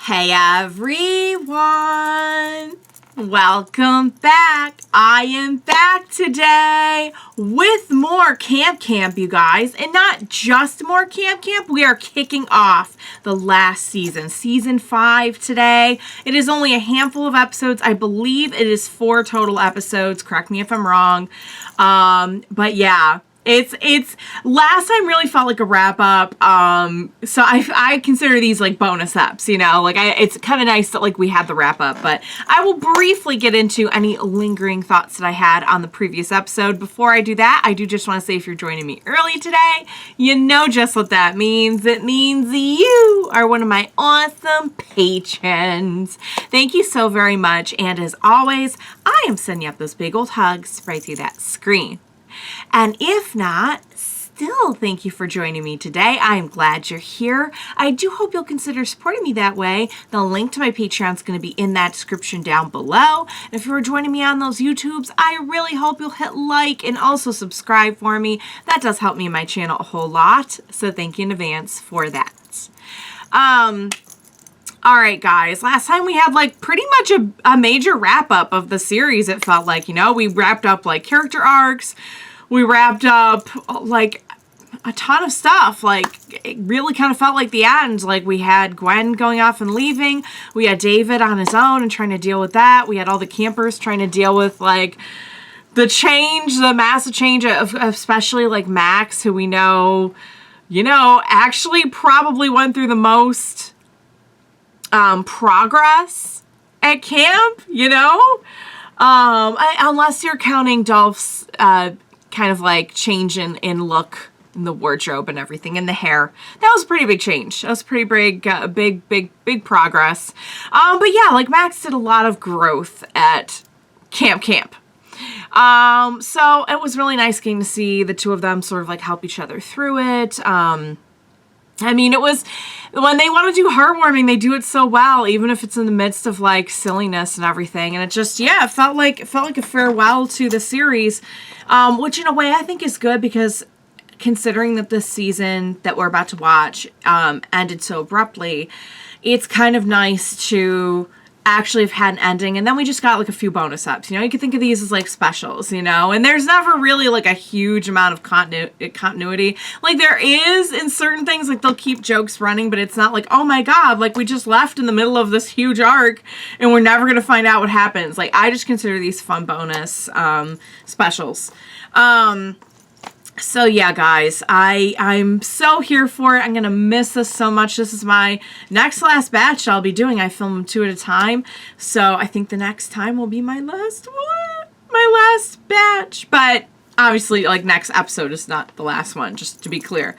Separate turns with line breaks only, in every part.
Hey everyone! Welcome back! I am back today with more Camp, you guys. And not just more Camp. We are kicking off the last season. Season 5 today. It is only a handful of episodes. I believe it is 4 total episodes. Correct me if I'm wrong. But yeah. It's last time really felt like a wrap up. So I consider these like bonus eps, you know, like it's kind of nice that like we had the wrap up, but I will briefly get into any lingering thoughts that I had on the previous episode. Before I do that, I do just want to say if you're joining me early today, you know just what that means. It means you are one of my awesome patrons. Thank you so very much. And as always, I am sending up those big old hugs right through that screen. And if not, still thank you for joining me today. I am glad you're here. I do hope you'll consider supporting me that way. The link to my Patreon is going to be in that description down below. And if you are joining me on those YouTubes, I really hope you'll hit like and also subscribe for me. That does help me and my channel a whole lot. So thank you in advance for that. All right, guys, last time we had like pretty much a major wrap up of the series. It felt like, you know, we wrapped up like character arcs. We wrapped up like a ton of stuff. Like it really kind of felt like the end. Like we had Gwen going off and leaving. We had David on his own and trying to deal with that. We had all the campers trying to deal with like the change, the massive change of especially like Max, who we know, you know, actually probably went through the most progress at camp, you know, unless you're counting Dolph's kind of like change in look, in the wardrobe and everything, and the hair. That was a pretty big change. That was pretty big progress. But yeah, like Max did a lot of growth at camp. So it was really nice getting to see the two of them sort of like help each other through it. I mean, it was, when they want to do heartwarming, they do it so well, even if it's in the midst of like silliness and everything. And it just, yeah, it felt like a farewell to the series, which in a way I think is good, because considering that this season that we're about to watch ended so abruptly, it's kind of nice to actually have had an ending. And then we just got like a few bonus ups, you know, you could think of these as like specials, you know, and there's never really like a huge amount of continuity. Like there is in certain things, like they'll keep jokes running, but it's not like, oh my God, like we just left in the middle of this huge arc and we're never going to find out what happens. Like I just consider these fun bonus specials. So yeah, guys, I'm so here for it. I'm going to miss this so much. This is my next last batch I'll be doing. I film them 2 at a time. So I think the next time will be my last one, my last batch. But obviously, like, next episode is not the last one, just to be clear.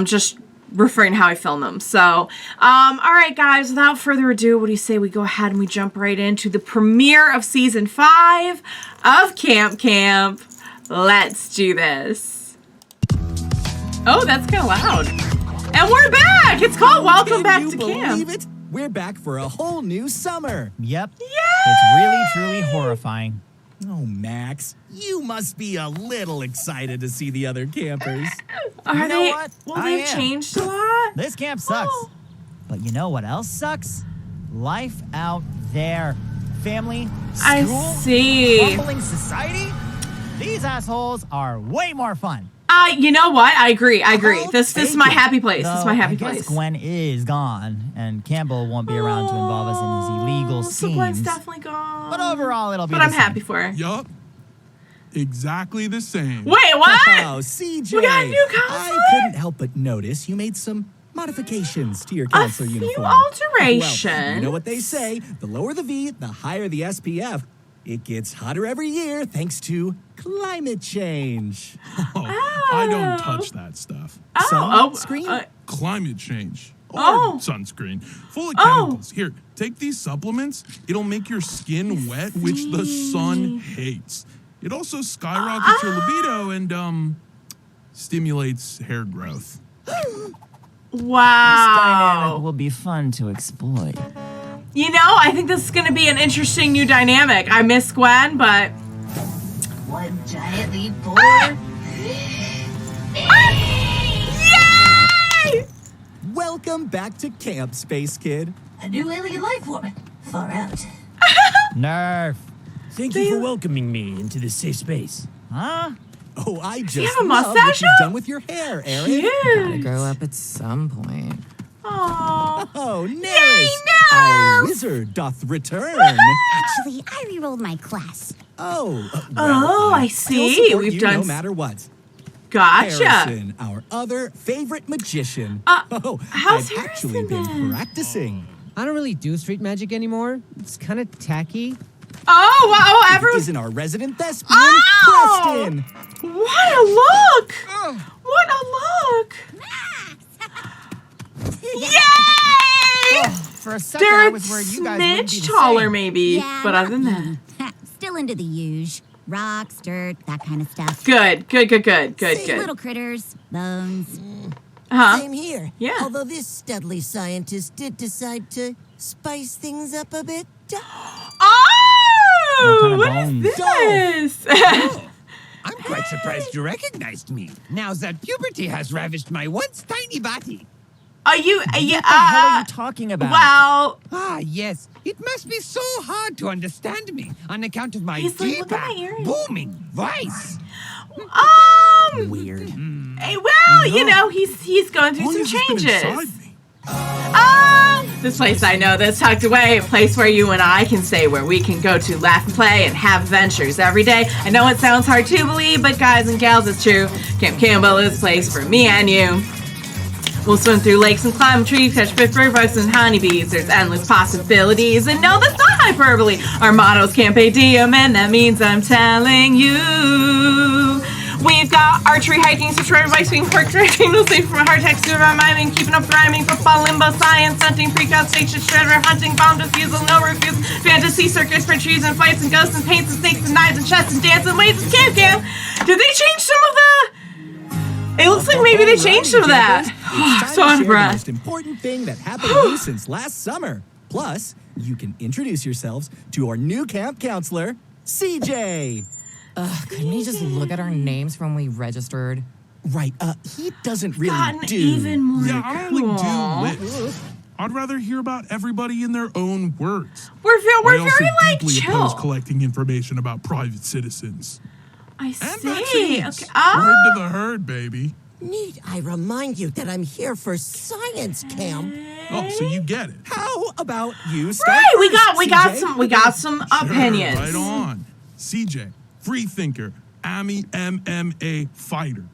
Just referring to how I film them. So, all right, guys, without further ado, what do you say we go ahead and we jump right into the premiere of Season 5 of Camp. Let's do this. Oh, that's kind of loud. And we're back! It's called Welcome Back to Camp.
Believe it? We're back for a whole new summer.
Yep.
Yay!
It's really, truly horrifying.
Oh, Max, you must be a little excited to see the other campers.
Are
You know
they?
what?
Well,
I
they've
am.
changed a lot.
This camp sucks.
Oh.
But you know what else sucks? Life out there. Family,
I
school,
see.
crumbling society. These assholes are way more fun.
You know what? I agree.
I'll
This is
take
my
it.
happy place. This is my happy
I guess
place.
Gwen is gone, and Campbell won't be around to involve us in his illegal
So Gwen's
schemes.
definitely gone.
But overall, it'll be
But
the
I'm
same.
happy for her.
Yup. Exactly the same.
Wait, what?
Oh, CJ.
We got a new counselor?
I couldn't help but notice you made some modifications to your counselor
few
uniform.
alteration.
Well, you know what they say, the lower the V, the higher the SPF. It gets hotter every year thanks to climate change.
Oh, I don't touch that stuff.
Sunscreen?
Climate change. Or
Oh.
sunscreen. Full of
Oh.
chemicals. Here, take these supplements. It'll make your skin wet, which the sun hates. It also skyrockets your libido and stimulates hair growth.
This
Wow.
dynamic will be fun to exploit.
You know, I think this is going to be an interesting new dynamic. I miss Gwen, but...
One giant leap forward.
Yay!
Welcome back to camp, Space Kid.
A new alien life form. Far out.
Nerf.
Thank you for welcoming me into this safe space.
Huh?
Oh, I
you
just
have a
love what
mustache
you've
now?
done with your hair, Aaron.
Gotta
Cute.
grow up at some point.
Aww.
Oh, Neris, our wizard doth return.
Actually, I re-rolled my class.
Oh,
Oh, I
I'll
see.
support
We've
you
done
no matter what.
Gotcha.
Harrison, our other favorite magician.
how's
I've actually
Harrison
been
been?
practicing.
I don't really do street magic anymore. It's kind of tacky.
Oh, wow. Everyone's.
Isn't our resident thespian,
Oh!
Preston?
What a look! What a look! Yay!
For a second,
They're
I
a
was worried you guys wouldn't be
smidge
the
taller,
same.
maybe.
Yeah,
But
not
other than that.
me. Still into the huge. Rocks, dirt, that kind of stuff.
Good, good, good, good, good,
See,
good.
Little critters, bones.
Huh?
Same here.
Yeah.
Although this studly scientist did decide to spice things up a bit.
Oh!
What kind of
What is this?
I'm quite surprised you recognized me, now that puberty has ravished my once tiny body.
Are you?
What the hell are you talking about?
Well,
Ah, yes. It must be so hard to understand me on account of my
He's like,
deep,
look at my earrings.
booming voice.
Weird.
hey, well, you know, he's going through
How long
some
has this been
changes.
inside me?
This place I know that's tucked away, a place where you and I can say where we can go to laugh and play and have adventures every day. I know it sounds hard to believe, but guys and gals, it's true. Camp Campbell is a place for me and you. We'll swim through lakes and climb trees, catch fish, bird bites, and honeybees. There's endless possibilities, and no, that's not hyperbole. Our motto's Campe Diem, and that means I'm telling you. We've got archery, hiking, subscriber bike, swing, park, drinking, no sleep from a hard text to my miming, keeping up rhyming, football, limbo, science, hunting, freakout, station, shredder, hunting, bomb defusal, no refuse, fantasy, circus, for trees and fights and ghosts and paints and snakes and knives and chests and dance and ways and camp. Did they change some of the? It looks like maybe they changed some of that.
It's
So
time
out
to
of
share the
breath.
most important thing that happened to you since last summer. Plus, you can introduce yourselves to our new camp counselor, CJ.
Couldn't we just look at our names from when we registered?
Right, he doesn't really
Gotten
do.
even more
Yeah, I don't
cool.
really do lists. I'd rather hear about everybody in their own words.
We're
I
very
also
like
deeply
chill.
oppose collecting information about private citizens.
I
And
see.
vaccines.
Okay. Oh.
Word to the herd, baby.
Need I remind you that I'm here for science camp?
Oh, so you get it.
How about you start
Right, we
first,
got
CJ?
some
Sure,
opinions.
right on. CJ, free thinker, AMI MMA fighter.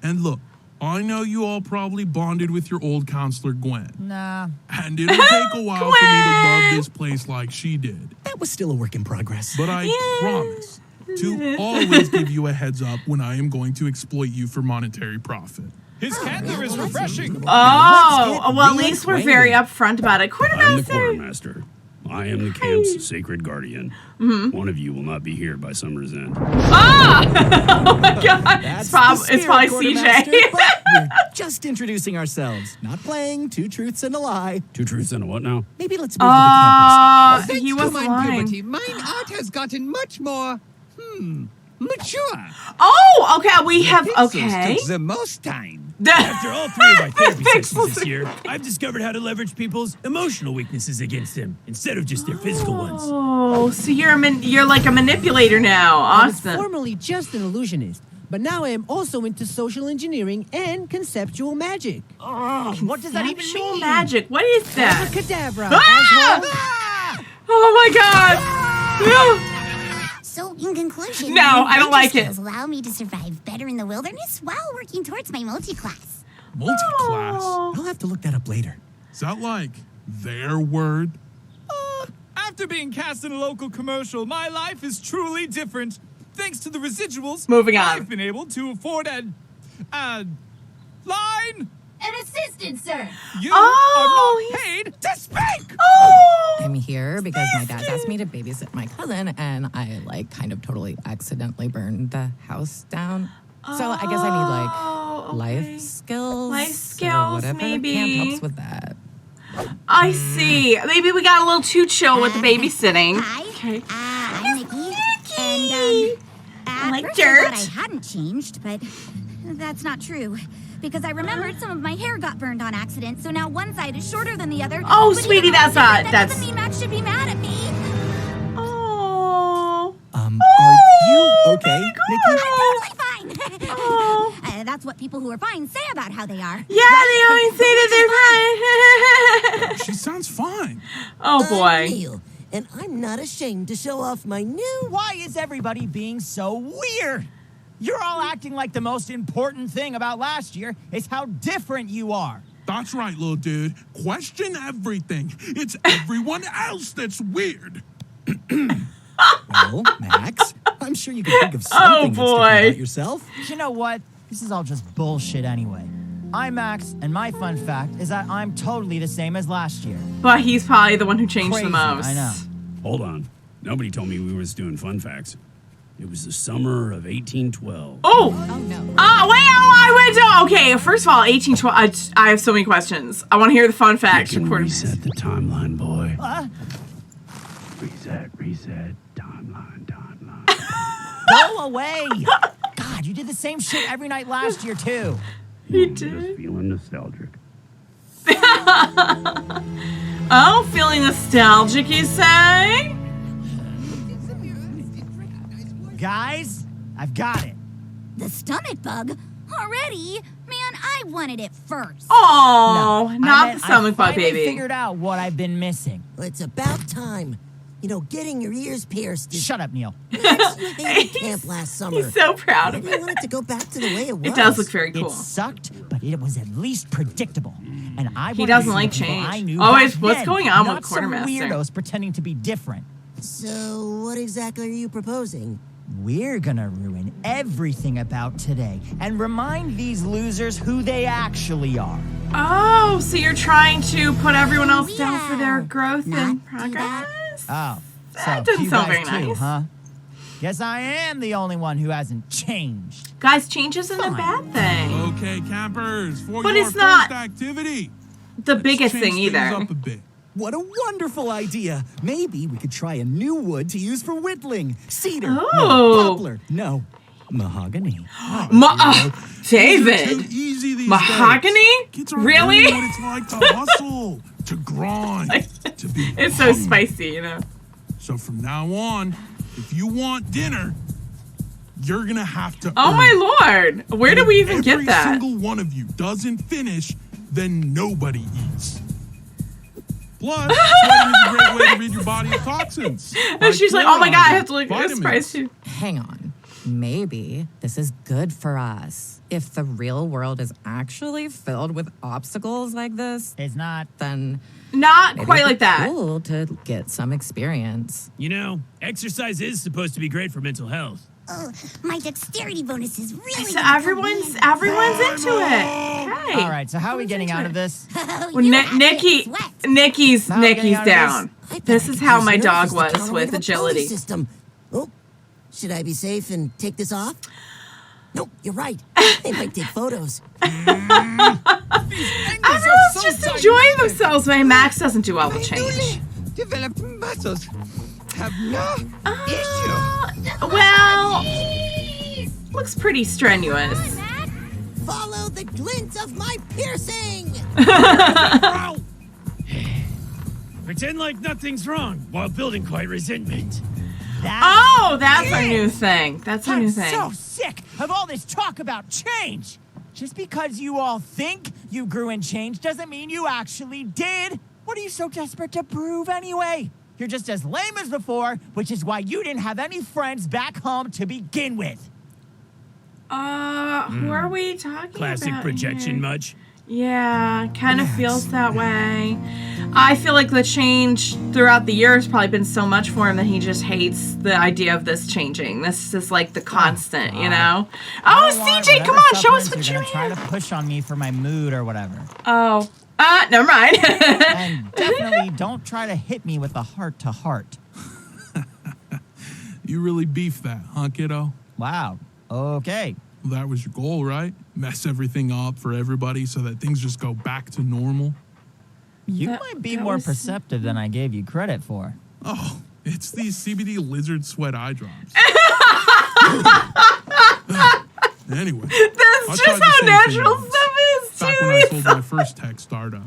And look, I know you all probably bonded with your old counselor, GWEN.
Nah.
And it'll take a while for me to love this place like she did.
That was still a work in progress.
But I promise to always give you a heads up when I am going to exploit you for monetary profit.
His candor is refreshing.
Oh, well, at
real
least we're very
acquainted.
upfront about it.
I'm the
Quartermaster.
quartermaster. I am the camp's sacred guardian. One of you will not be here by summer's end.
Oh my god.
That's
It's, prob-
the
it's probably
spirit, Quartermaster,
CJ.
but we're just introducing ourselves, not playing two truths and a lie.
Two truths and a what now?
Maybe let's move to the campers.
Thanks
he
to
was
my
lying.
puberty, mine art has gotten much more, mature.
Oh, okay, we have,
Pixels
okay.
took the most time. After all three of my therapy
Pixels.
sessions this year, I've discovered how to leverage people's emotional weaknesses against them instead of just their physical ones.
Oh, so you're like a manipulator now.
I was
Awesome.
formerly just an illusionist, but now I am also into social engineering and conceptual magic.
What does that even
Conceptual
mean?
magic. What is that?
Abracadabra,
Ah!
asshole.
Oh my god.
So, in conclusion,
No,
my
I don't like it.
skills allow me to survive better in the wilderness while working towards my multi-class.
Multi-class?
I'll have to look that up later.
Is that like their word?
After being cast in a local commercial, my life is truly different. Thanks to the residuals,
Moving on.
I've been able to afford a line.
An assistant, sir.
You
Oh,
are not paid to speak.
Oh.
I'm here because my dad asked me to babysit my cousin, and I kind of totally accidentally burned the house down. So I guess I need
Oh, okay.
life skills.
Life
So
skills,
whatever
maybe.
camp helps with that.
I see. Maybe we got a little too chill with the babysitting.
Hi,
Okay.
I'm Nikki.
Nikki.
And, at
like
first
dirt.
I thought I hadn't changed, but that's not true. because I remembered some of my hair got burned on accident, so now one side is shorter than the other.
Oh,
but
sweetie,
even though
that
doesn't mean Max should be mad at me.
Oh.
Are you okay, Nikki?
I'm totally fine.
Oh.
That's what people who are fine say about how they are.
Yeah, they always say that they're fine.
She sounds fine.
Oh,
I'm
boy.
Neil, and I'm not ashamed to show off my new...
Why is everybody being so weird? You're all acting like the most important thing about last year is how different you are.
That's right, little dude. Question everything. It's everyone else that's weird.
Well, Max, I'm sure you can think of something that's different
boy.
about yourself.
You know what? This is all just bullshit anyway. I'm Max, and my fun fact is that I'm totally the same as last year.
But he's probably the one who changed
Crazy,
the most.
I know.
Hold on. Nobody told me we was doing fun facts. It was the summer of 1812.
Oh!
Oh, no.
I went to... Okay, first of all, 1812... I have so many questions. I want to hear the fun facts.
You can
Report-
reset the timeline, boy.
What?
Reset, timeline.
Go away! God, you did the same shit every night last year, too.
He
Just
did.
feeling nostalgic.
Oh, feeling nostalgic, you say?
Guys, I've got it.
The stomach bug? Already? Man, I wanted it first.
Oh,
I
not
meant
the stomach bug,
I finally
baby.
figured out what I've been missing.
Well, it's about time. You know, getting your ears pierced is...
Shut up, Neil.
Max, you hated camp last summer.
He's so proud
I
of
didn't
it.
want it to go back to the way it was.
It does look very cool.
It sucked, but it was at least predictable. And I
He
wanted
doesn't
to see
like
the people
change.
I knew
Oh,
back
it's- what's
then,
going on with
not some
Quartermaster?
weirdos pretending to be different.
So, what exactly are you proposing?
We're gonna ruin everything about today and remind these losers who they actually are.
Oh, so you're trying to put everyone else down for their
Yeah.
growth
Not
and
do
progress?
Oh, so
That doesn't
you
sound
guys
very
too,
nice.
huh? Guess I am the only one who hasn't changed.
Guys, change isn't a
Fine.
bad thing.
Okay, campers, for
But
your
it's not
first activity.
The
let's
biggest
change
thing
things
either.
up a bit.
What a wonderful idea. Maybe we could try a new wood to use for whittling. Cedar. No,
Oh.
poplar. No. Mahogany.
David.
Too easy these
Mahogany?
days. Kids aren't
Really?
learning what it's like to hustle, to grind, to be
It's so
hungry.
spicy, you know.
So from now on, if you want dinner, you're gonna have to
Oh
earn
my
it.
lord. Where do we even
If
get that?
every single one of you doesn't finish, then nobody eats. Plus, sweating is a great way to rid your body of toxins.
And she's like, oh my god, I have to look at this
vitamins.
price too.
Hang on. Maybe this is good for us. If the real world is actually filled with obstacles like this,
It's not.
then
Not
maybe
quite
it'd
like
be
that.
cool to get some experience.
You know, exercise is supposed to be great for mental health.
Oh, my dexterity bonus is really
So
gonna come
everyone's
in.
into it. Okay.
All right, so how are we getting out of this?
Oh,
Well,
you have to
Nikki,
sweat.
Nikki's
How are we getting out of
down.
I bet
This
I
is
could
how
use
my
nerves
dog
as the
was
counterweight
with
of a pulley
agility.
System. Oh, should I be safe and take this off? Nope, you're right. They might take photos.
Everyone's just enjoying themselves. My Max doesn't do all the change.
Developed muscles have no
Well, looks pretty strenuous.
Follow the glint of my piercing.
Pretend like nothing's wrong while building quite resentment.
Oh, that's our new thing. That's our new
I'm
thing.
so sick of all this talk about change. Just because you all think you grew and changed doesn't mean you actually did. What are you so desperate to prove anyway? You're just as lame as before, which is why you didn't have any friends back home to begin with.
Who are we talking
Classic
about
projection
here?
much.
Yeah, kind of feels that way. I feel like the change throughout the year has probably been so much for him that he just hates the idea of this changing. This is like the constant, you know?
I
Oh,
want
CJ, come
whatever
on, show us
supplements
what
you're
you
gonna try to
have.
push on me for my mood or whatever.
Oh, never mind.
And definitely don't try to hit me with a heart-to-heart.
You really beefed that, huh, kiddo?
Wow. Okay.
That was your goal, right? Mess everything up for everybody so that things just go back to normal.
You
That-
might be
that
more
was-
perceptive than I gave you credit for.
Oh, it's these CBD lizard sweat eye drops. Anyway,
That's
I tried
just
the
how
same thing
natural
once.
stuff
back when I sold my first tech startup.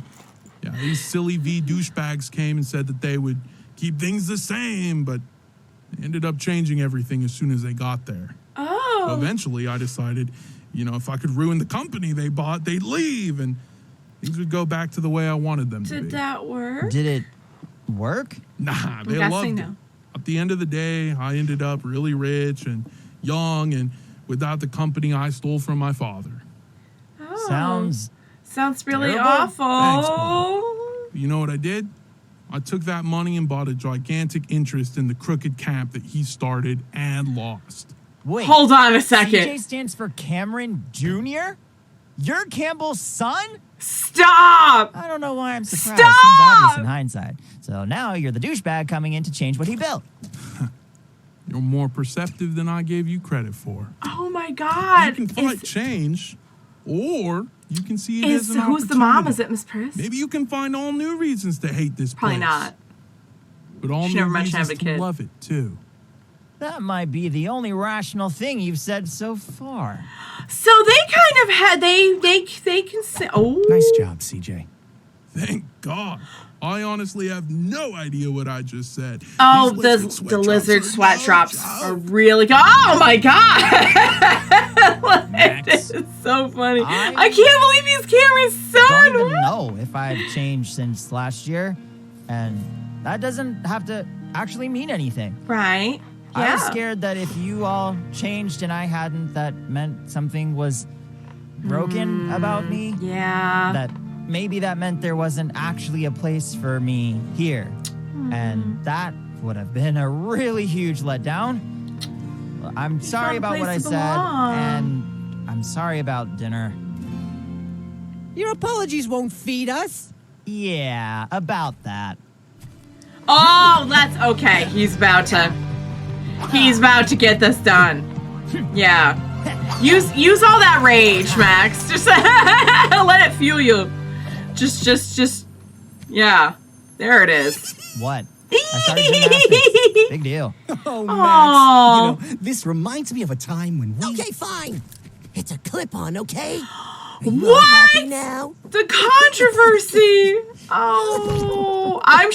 Yeah, these silly V douchebags came and said that they would keep things the same, but they ended up changing everything as soon as they got there.
Oh.
So eventually, I decided, if I could ruin the company they bought, they'd leave, and things would go back to the way I wanted them to be.
Did that work?
Did it work?
Nah, they loved it. At the end of the day, I ended up really rich and young and without the company I stole from my father.
Oh. Sounds really
terrible.
awful.
Thanks, Mom. You know what I did? I took that money and bought a gigantic interest in the crooked camp that he started and lost.
Wait.
Hold on a second.
CJ stands for Cameron Jr.? You're Campbell's son?
Stop!
I don't know why I'm surprised.
Stop!
Seems obvious in hindsight. So now you're the douchebag coming in to change what he built.
You're more perceptive than I gave you credit for.
Oh my God.
You can fight change, or you can see it as an opportunity.
Who's the mom? Is it Miss Pris?
Maybe you can find all new reasons to hate this
Probably
place.
not.
But all
She
new
never mentioned
reasons
having a
to
kid.
love it, too.
That might be the only rational thing you've said so far.
So they kind of had they can say, oh.
Nice job, CJ.
Thank God. I honestly have no idea what I just said.
Oh,
These
the lizard sweat drops are really good. Oh my God.
Max,
It's so funny.
I
I can't believe he's Cameron's
don't
son.
even know if I've changed since last year, and that doesn't have to actually mean anything.
Right. Yeah.
I was scared that if you all changed and I hadn't, that meant something was broken about me.
Yeah.
That maybe that meant there wasn't actually a place for me here. And that would have been a really huge letdown. I'm sorry about what I said, and I'm sorry about dinner.
Your apologies won't feed us.
Yeah, about that.
Oh, that's okay. He's about to get this done. Yeah. Use all that rage, Max. Just let it fuel you. Just yeah. There it is.
What? I started gymnastics. Big deal.
Oh,
Aw.
Max. This reminds me of a time when we...
Okay, fine. It's a clip-on, okay?
What?
Happy now?
The controversy. Oh, I'm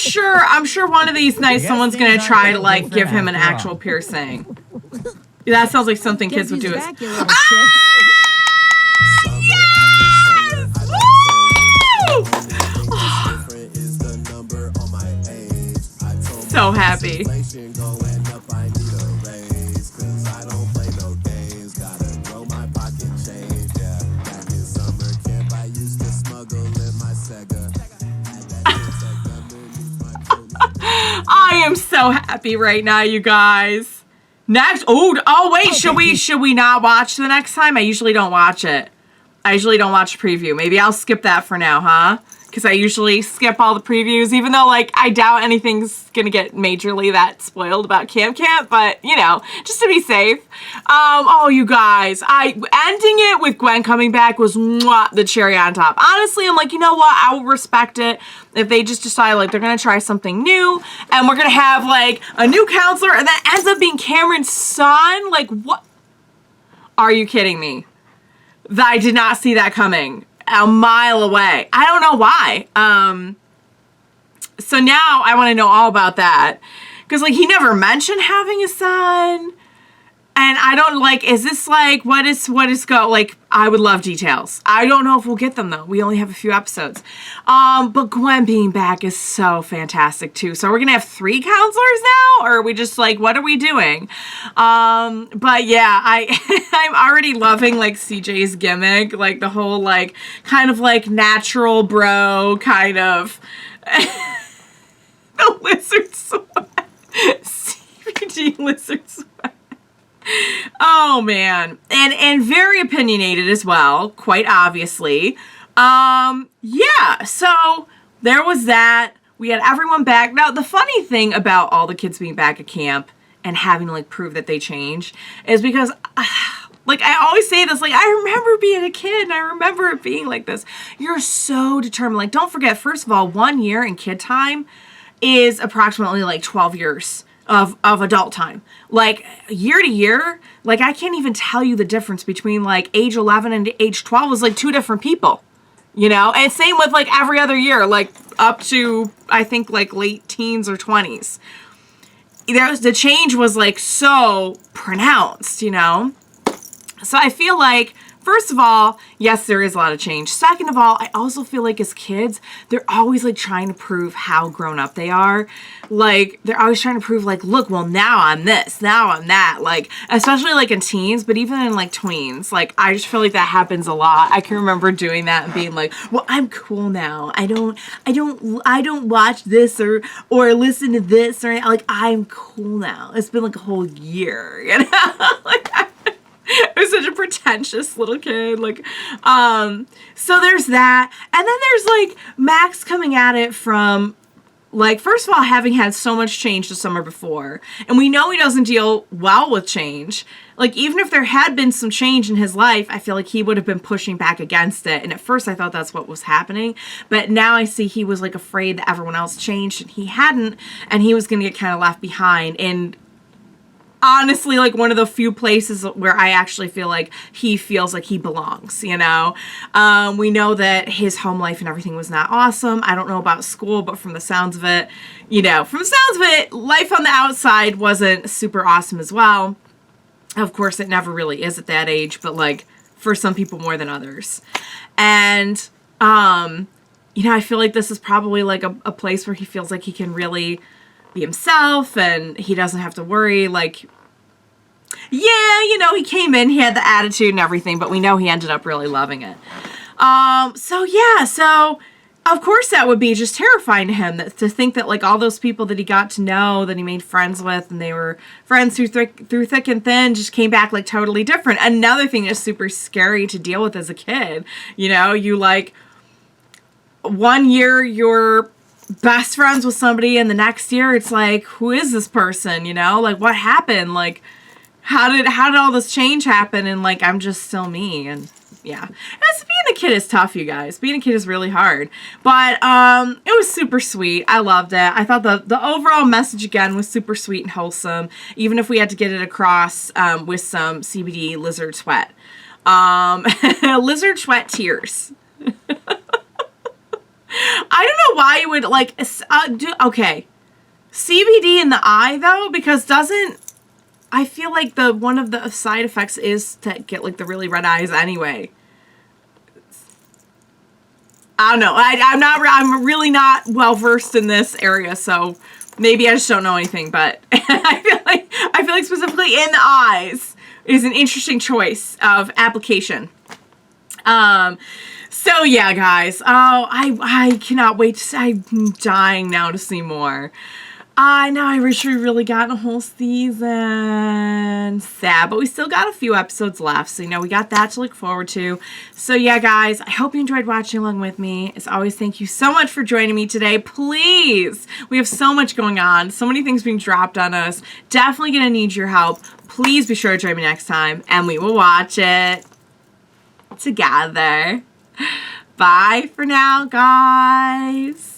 sure one of these nights someone's gonna try to like give him an actual piercing. That sounds like something kids would do. So happy. I am so happy right now, you guys. Next, oh wait, should we not watch the next time? I usually don't watch it. I usually don't watch preview. Maybe I'll skip that for now, huh? Because I usually skip all the previews, even though like I doubt anything's gonna get majorly that spoiled about Camp, but you know, just to be safe. Oh, you guys, ending it with Gwen coming back was the cherry on top. Honestly, I'm like, you know what? I will respect it if they just decide like they're gonna try something new and we're gonna have like a new counselor and that ends up being Cameron's son. Like, what? Are you kidding me? I did not see that coming. A mile away. I don't know why. So now I want to know all about that. Because, like, he never mentioned having a son. And I don't, like, is this, like, what is go? Like, I would love details. I don't know if we'll get them, though. We only have a few episodes. But Gwen being back is so fantastic, too. So we're going to have 3 counselors now? Or are we just, like, what are we doing? But, yeah, I'm already loving, like, CJ's gimmick. Like, the whole, like, kind of, like, natural bro kind of... the lizard sweat. CBG lizard sweat. Oh man, and very opinionated as well, quite obviously. Yeah, so there was that. We had everyone back. Now, the funny thing about all the kids being back at camp and having to like prove that they changed is because like I always say this, like I remember being a kid and I remember it being like this. You're so determined. Like, don't forget, first of all, 1 year in kid time is approximately like 12 years of adult time. Like year to year, like I can't even tell you the difference between like age 11 and age 12 is like 2 different people. you know? And same with like every other year, like up to, I think, like late teens or 20s. The change was like so pronounced, you know? So I feel like, first of all, yes, there is a lot of change. Second of all, I also feel like as kids, they're always like trying to prove how grown up they are. Like, they're always trying to prove like, look, well, now I'm this, now I'm that. Like, especially like in teens, but even in like tweens, like I just feel like that happens a lot. I can remember doing that and being like, well, I'm cool now. I don't watch this or listen to this or like, I'm cool now. It's been like a whole year, you know? Like, I was such a pretentious little kid. Like, so there's that. And then there's like Max coming at it from like, first of all, having had so much change the summer before. And we know he doesn't deal well with change. Like, even if there had been some change in his life, I feel like he would have been pushing back against it. And at first I thought that's what was happening. But now I see he was like afraid that everyone else changed and he hadn't. And he was going to get kind of left behind. And honestly, like one of the few places where I actually feel like he feels like he belongs, you know? We know that his home life and everything was not awesome. I don't know about school, but from the sounds of it, you know, life on the outside wasn't super awesome as well. Of course, it never really is at that age, but like for some people more than others. And, you know, I feel like this is probably like a place where he feels like he can really be himself and he doesn't have to worry. Like, yeah, you know, he came in, he had the attitude and everything, but we know he ended up really loving it. So yeah, so of course that would be just terrifying to him, to think that like all those people that he got to know, that he made friends with, and they were friends through thick and thin, just came back like totally different. Another thing that's super scary to deal with as a kid, you know, you like one year you're best friends with somebody and the next year it's like, who is this person, you know? Like, what happened? Like, how did all this change happen? And like, I'm just still me. And yeah, being a kid is tough, you guys. Being a kid is really hard, but it was super sweet. I loved it. I thought the overall message again was super sweet and wholesome, even if we had to get it across with some CBD lizard sweat, lizard sweat tears. I don't know why you would like okay, CBD in the eye though, because I feel like one of the side effects is to get like the really red eyes anyway. I don't know. I'm really not well versed in this area, so maybe I just don't know anything. But I feel like specifically in the eyes is an interesting choice of application. So yeah, guys. Oh, I cannot wait. I'm dying now to see more. I know, I wish we really got a whole season. Sad, but we still got a few episodes left, so you know, we got that to look forward to. So yeah, guys, I hope you enjoyed watching along with me. As always, thank you so much for joining me today. Please, we have so much going on, so many things being dropped on us. Definitely gonna need your help. Please be sure to join me next time, and we will watch it together. Bye for now, guys.